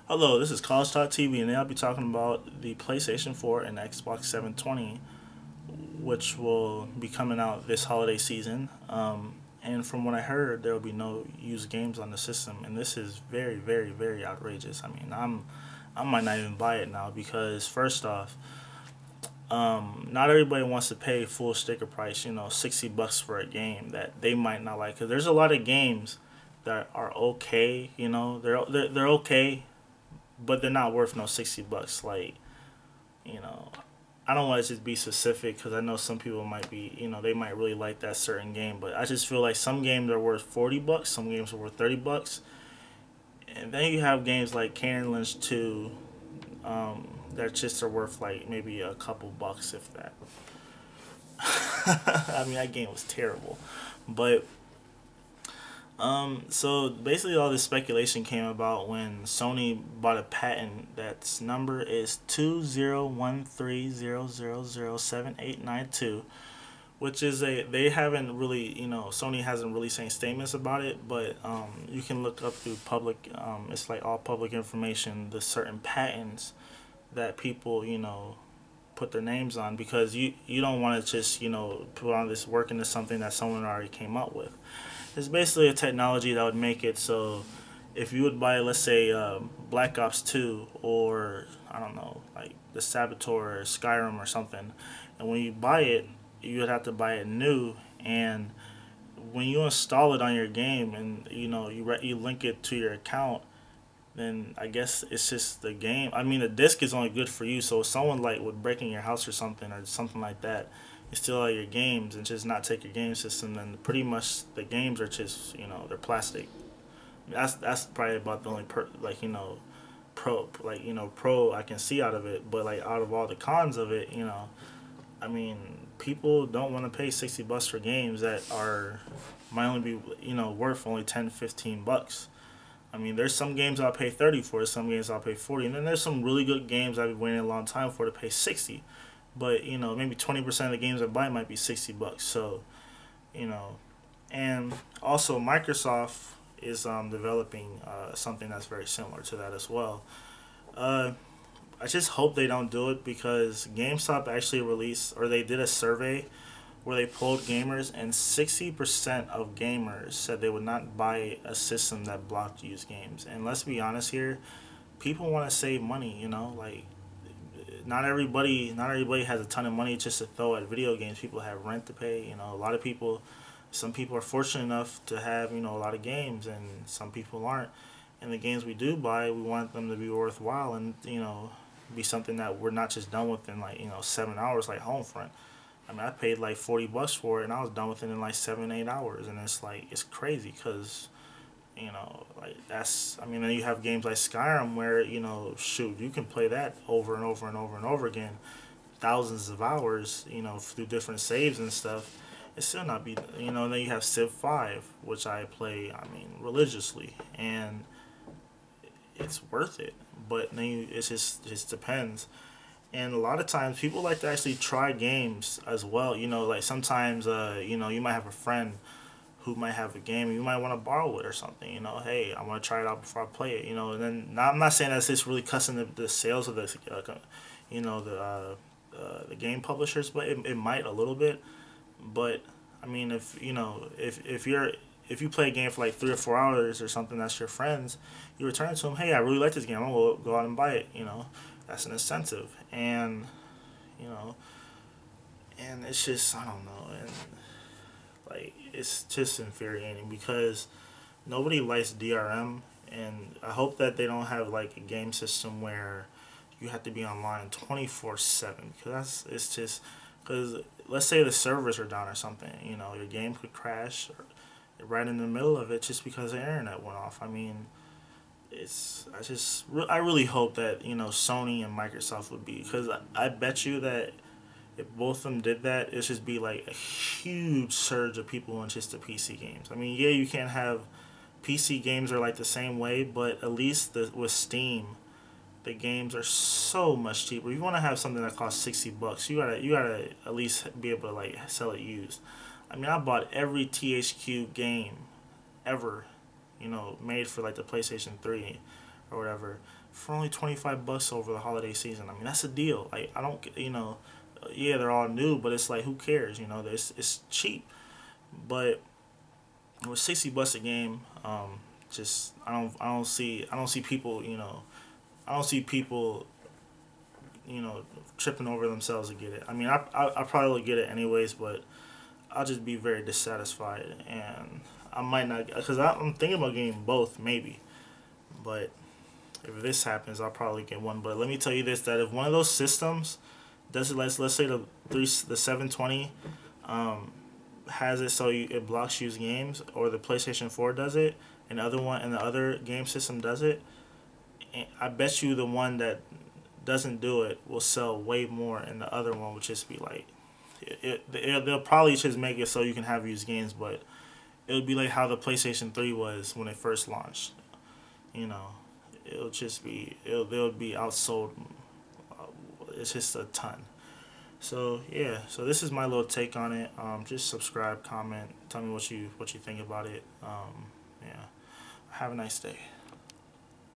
Hello, this is Collegetalktv, and I'll be talking about the PlayStation 4 and Xbox 720, which will be coming out this holiday season. And from what I heard, there will be no used games on the system, and this is very, very, very outrageous. I might not even buy it now because first off, not everybody wants to pay full sticker price. 60 bucks for a game that they might not like. Cause there's a lot of games that are okay. They're okay, but they're not worth no 60 bucks. You know, I don't want to just be specific because I know some people might be, they might really like that certain game, but I just feel like some games are worth 40 bucks, some games are worth 30 bucks, and then you have games like Cannon Lynch 2 that just are worth like maybe a couple bucks if that. I mean, that game was terrible, but so basically, all this speculation came about when Sony bought a patent that's number is 201300078892, which is they haven't really, Sony hasn't really saying statements about it, but you can look up through public, it's like all public information, the certain patents that people, put their names on, because you don't want to just, put on this work into something that someone already came up with. It's basically a technology that would make it so if you would buy, let's say, Black Ops 2 or, I don't know, like the Saboteur or Skyrim or something, and when you buy it, you would have to buy it new, and when you install it on your game and, you link it to your account, then I guess it's just the game. I mean, the disc is only good for you, so if someone like would break in your house or something like that, you steal all your games and just not take your game system, then pretty much the games are just, they're plastic. That's probably about the only pro I can see out of it. But like out of all the cons of it, I mean, people don't want to pay 60 bucks for games that are might only be worth only 10-15 bucks. I mean, there's some games I'll pay 30 for, some games I'll pay 40, and then there's some really good games I've been waiting a long time for to pay 60. But maybe 20% of the games I buy might be 60 bucks. So, you know, and also Microsoft is developing something that's very similar to that as well. Uh, I just hope they don't do it because GameStop actually released, or they did a survey where they polled gamers, and 60% of gamers said they would not buy a system that blocked used games. And let's be honest here, people want to save money. Like not everybody has a ton of money just to throw at video games. People have rent to pay. A lot of people, some people are fortunate enough to have a lot of games, and some people aren't. And the games we do buy, we want them to be worthwhile and be something that we're not just done with in like 7 hours like Homefront. I mean, I paid like 40 bucks for it, and I was done with it in like 7-8 hours, and it's like it's crazy because like that's. I mean, then you have games like Skyrim where shoot, you can play that over and over and over and over again, thousands of hours, through different saves and stuff. It still not be. Then you have Civ 5, which I play. I mean, religiously, and it's worth it. But then it just depends. And a lot of times people like to actually try games as well. Like sometimes, you might have a friend who might have a game and you might want to borrow it or something. Hey, I want to try it out before I play it. And then now I'm not saying that's just really cussing the sales of the game publishers, but it might a little bit. But I mean, if you play a game for like 3 or 4 hours or something, that's your friends, you return it to them. Hey, I really like this game. I'm gonna go out and buy it. That's an incentive, and you know, and it's just I don't know, and like it's just infuriating because nobody likes DRM, and I hope that they don't have like a game system where you have to be online 24/7 because it's just because let's say the servers are down or something, your game could crash right in the middle of it just because the internet went off. I mean, I really hope that Sony and Microsoft would be, because I bet you that if both of them did that, it'd just be like a huge surge of people in just the PC games. I mean, yeah, you can't have PC games are like the same way, but at least with Steam, the games are so much cheaper. If you want to have something that costs 60 bucks, you gotta at least be able to like sell it used. I mean, I bought every THQ game ever, made for like the PlayStation 3 or whatever for only $25 over the holiday season. I mean, that's a deal. Like, I don't, yeah, they're all new, but it's like, who cares? It's cheap. But with $60 a game, just I don't see people, I don't see people, tripping over themselves to get it. I mean, I probably would get it anyways, but I'll just be very dissatisfied, and I might not, because I'm thinking about getting both maybe, but if this happens, I'll probably get one. But let me tell you this: that if one of those systems does it, let's say the 720 has it so it blocks used games, or the PlayStation 4 does it, and the other game system does it, I bet you the one that doesn't do it will sell way more, and the other one would just be like, they'll probably just make it so you can have used games, but it would be like how the PlayStation 3 was when it first launched. It'll just be they'll be outsold. It's just a ton. So yeah, so this is my little take on it. Just subscribe, comment, tell me what you think about it. Yeah, have a nice day.